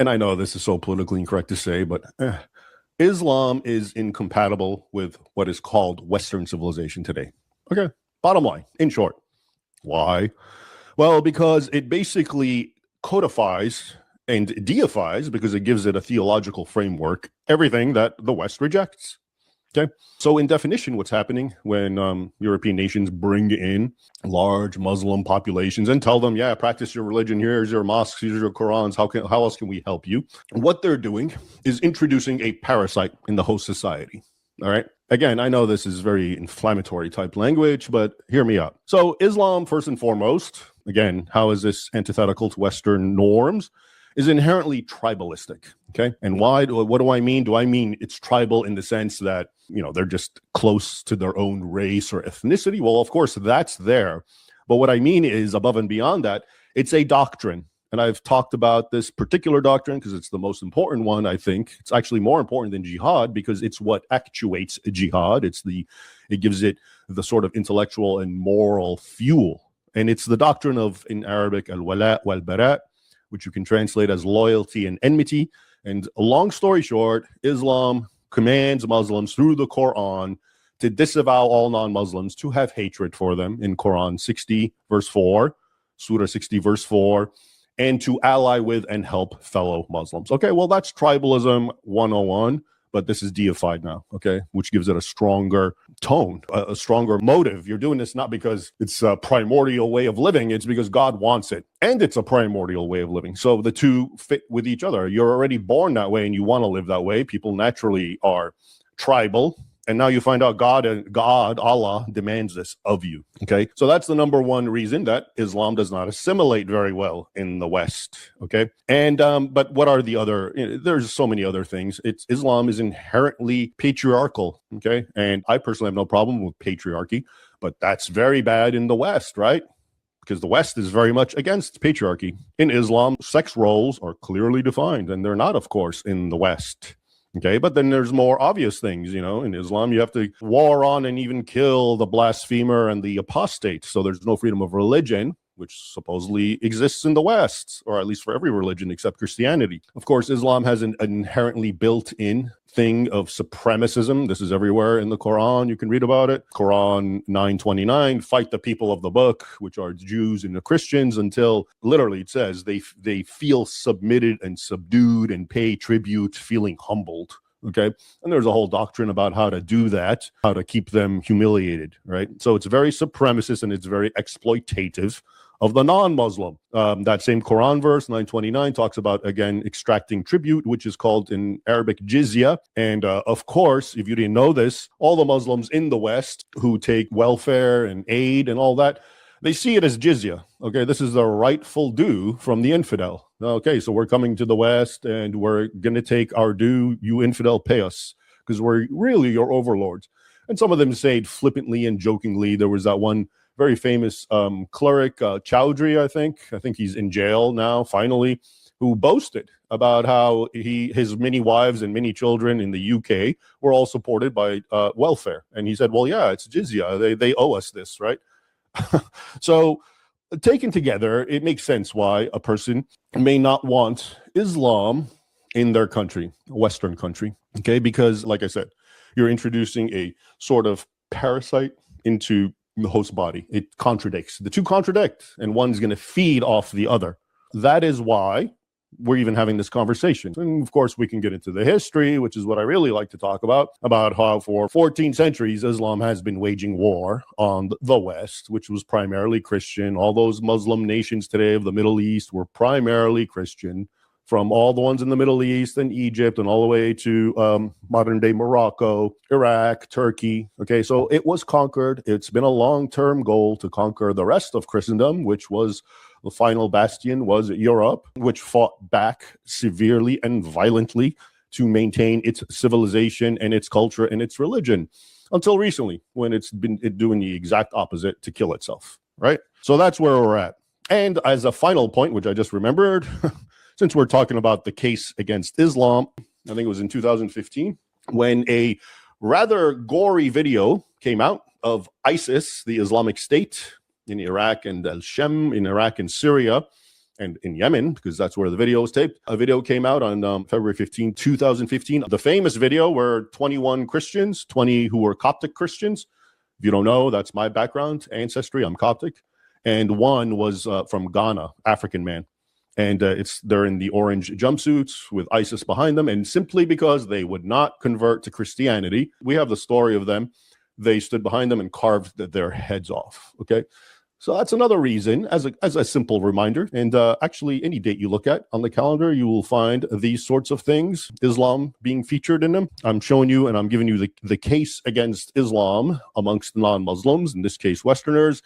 and I know this is so politically incorrect to say, but Islam is incompatible with what is called Western civilization today. Okay, bottom line, in short. Why? Well, because it basically codifies and deifies, because it gives it a theological framework, everything that the West rejects. Okay, so in definition, what's happening when European nations bring in large Muslim populations and tell them, yeah, practice your religion, here's your mosques, here's your Qurans, how else can we help you? What they're doing is introducing a parasite in the host society. All right. Again, I know this is very inflammatory type language, but hear me out. So Islam, first and foremost, again, how is this antithetical to Western norms? Is inherently tribalistic. Okay. And why? What do I mean? Do I mean it's tribal in the sense that, they're just close to their own race or ethnicity? Well, of course, that's there. But what I mean is, above and beyond that, it's a doctrine. And I've talked about this particular doctrine because it's the most important one, I think. It's actually more important than jihad because it's what actuates jihad. It gives it the sort of intellectual and moral fuel. And it's the doctrine of, in Arabic, al-wala wal-bara, which you can translate as loyalty and enmity. And a long story short, Islam commands Muslims through the Quran to disavow all non-Muslims, to have hatred for them in Quran 60, verse 4, Surah 60, verse 4, and to ally with and help fellow Muslims. Okay, well, that's tribalism 101. But this is deified now, okay, which gives it a stronger tone, a stronger motive. You're doing this not because it's a primordial way of living, it's because God wants it, and it's a primordial way of living. So the two fit with each other. You're already born that way, and you want to live that way. People naturally are tribal, and now you find out Allah, demands this of you, okay? So that's the number one reason that Islam does not assimilate very well in the West, okay? And, but what are the other, there's so many other things. Islam is inherently patriarchal, okay? And I personally have no problem with patriarchy, but that's very bad in the West, right? Because the West is very much against patriarchy. In Islam, sex roles are clearly defined, and they're not, of course, in the West. Okay, but then there's more obvious things, in Islam, you have to war on and even kill the blasphemer and the apostate. So there's no freedom of religion, which supposedly exists in the West, or at least for every religion except Christianity. Of course, Islam has an inherently built-in thing of supremacism. This is everywhere in the Quran. You can read about it. Quran 9:29, fight the people of the book, which are Jews and the Christians, until literally it says they feel submitted and subdued and pay tribute, feeling humbled. Okay. And there's a whole doctrine about how to do that, how to keep them humiliated. Right. So it's very supremacist and it's very exploitative of the non-Muslim. That same Quran verse, 929, talks about, again, extracting tribute, which is called in Arabic jizya. And of course, if you didn't know this, all the Muslims in the West who take welfare and aid and all that, they see it as jizya. Okay, this is the rightful due from the infidel. Okay, so we're coming to the West and we're going to take our due. You infidel, pay us because we're really your overlords. And some of them say it flippantly and jokingly. There was that one very famous cleric, Chowdhury, I think he's in jail now, finally, who boasted about how his many wives and many children in the UK were all supported by welfare. And he said, well, yeah, it's jizya. They owe us this, right? So taken together, it makes sense why a person may not want Islam in their country, a Western country, okay? Because, like I said, you're introducing a sort of parasite into the host body. It contradicts. The two contradict, and one's going to feed off the other. That is why we're even having this conversation. And of course, we can get into the history, which is what I really like to talk about how for 14 centuries, Islam has been waging war on the West, which was primarily Christian. All those Muslim nations today of the Middle East were primarily Christian, from all the ones in the Middle East and Egypt and all the way to modern-day Morocco, Iraq, Turkey. Okay, so it was conquered. It's been a long-term goal to conquer the rest of Christendom, which was the final bastion was Europe, which fought back severely and violently to maintain its civilization and its culture and its religion, until recently, when it's been doing the exact opposite to kill itself, right? So that's where we're at. And as a final point, which I just remembered, since we're talking about the case against Islam, I think it was in 2015, when a rather gory video came out of ISIS, the Islamic State, in Iraq and Al-Shem in Iraq and Syria. and in Yemen, because that's where the video was taped. A video came out on February 15, 2015. The famous video where 21 Christians, 20 who were Coptic Christians. If you don't know, that's my background, ancestry. I'm Coptic. And one was from Ghana, African man. And they're in the orange jumpsuits with ISIS behind them. And simply because they would not convert to Christianity, we have the story of them. They stood behind them and carved their heads off. Okay. So that's another reason, as a simple reminder. And actually, any date you look at on the calendar, you will find these sorts of things, Islam being featured in them. I'm showing you and I'm giving you the case against Islam amongst non-Muslims, in this case, Westerners.